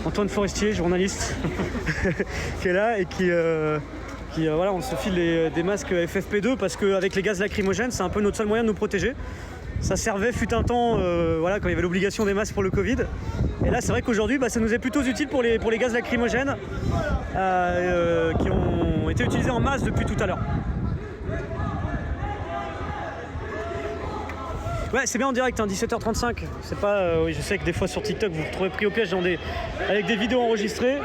Antoine Forestier, journaliste, qui est là et qui voilà, on se file des masques FFP2 parce qu'avec les gaz lacrymogènes, c'est un peu notre seul moyen de nous protéger. Ça servait, fut un temps, voilà, quand il y avait l'obligation des masques pour le Covid. Et là, c'est vrai qu'aujourd'hui, ça nous est plutôt utile pour les gaz lacrymogènes qui ont été utilisés en masse depuis tout à l'heure. Ouais, c'est bien en direct, hein, 17h35. C'est pas, oui, je sais que des fois sur TikTok, vous vous retrouvez pris au piège avec des vidéos enregistrées.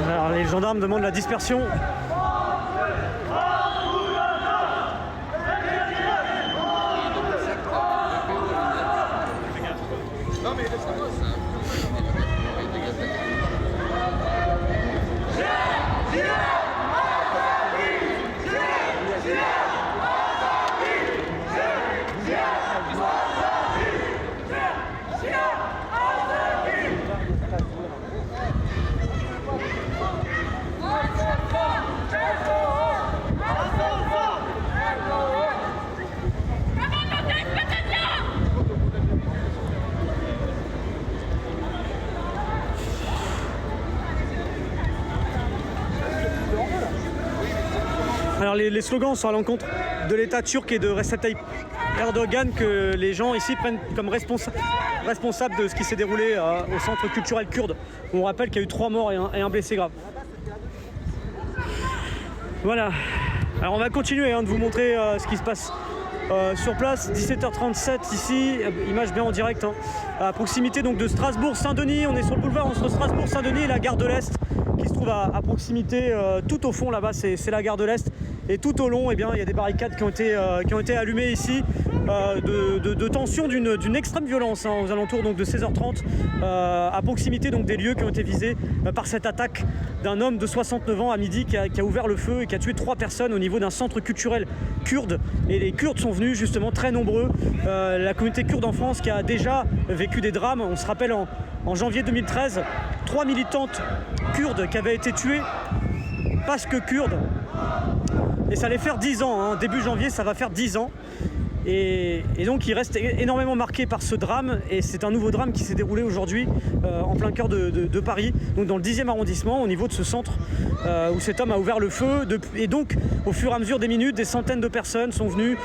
Alors les gendarmes demandent la dispersion. Alors les slogans sont à l'encontre de l'État turc et de Recep Tayyip Erdogan que les gens ici prennent comme responsable de ce qui s'est déroulé au centre culturel kurde. On rappelle qu'il y a eu 3 morts et un blessé grave. Voilà. Alors on va continuer de vous montrer ce qui se passe sur place. 17h37 ici, image bien en direct, hein, à proximité donc de Strasbourg-Saint-Denis. On est sur le boulevard entre Strasbourg-Saint-Denis et la gare de l'Est qui se trouve à proximité. Tout au fond là-bas, c'est la gare de l'Est. Et tout au long, eh bien, il y a des barricades qui ont été allumées ici de tension d'une extrême violence, hein, aux alentours donc, de 16h30, à proximité donc, des lieux qui ont été visés par cette attaque d'un homme de 69 ans à midi qui a ouvert le feu et qui a tué 3 personnes au niveau d'un centre culturel kurde. Et les Kurdes sont venus justement très nombreux. La communauté kurde en France qui a déjà vécu des drames. On se rappelle en janvier 2013, 3 militantes kurdes qui avaient été tuées parce que kurdes. Et ça allait faire 10 ans, hein. Début janvier, ça va faire 10 ans. Et donc il reste énormément marqué par ce drame. Et c'est un nouveau drame qui s'est déroulé aujourd'hui en plein cœur de Paris, donc dans le 10e arrondissement, au niveau de ce centre où cet homme a ouvert le feu. Et donc, au fur et à mesure des minutes, des centaines de personnes sont venues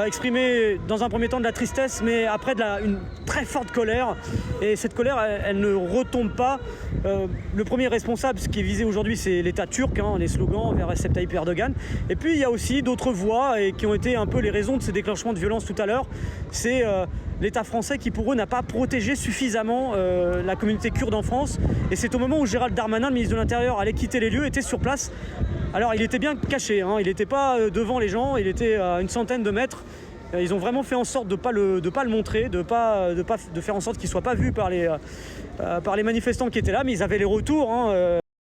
exprimer dans un premier temps de la tristesse, mais après une très forte colère. Et cette colère, elle ne retombe pas. Le premier responsable, ce qui est visé aujourd'hui, c'est l'État turc, hein, les slogans vers Recep Tayyip Erdogan. Et puis il y a aussi d'autres voix et qui ont été un peu les raisons de ces déclenchements de violence tout à l'heure. C'est l'État français qui pour eux n'a pas protégé suffisamment la communauté kurde en France. Et c'est au moment où Gérald Darmanin, le ministre de l'Intérieur, allait quitter les lieux, était sur place. Alors il était bien caché, hein, il n'était pas devant les gens, il était à une centaine de mètres. Ils ont vraiment fait en sorte de pas le montrer, de faire en sorte qu'il ne soit pas vu par les manifestants qui étaient là, mais ils avaient les retours, hein,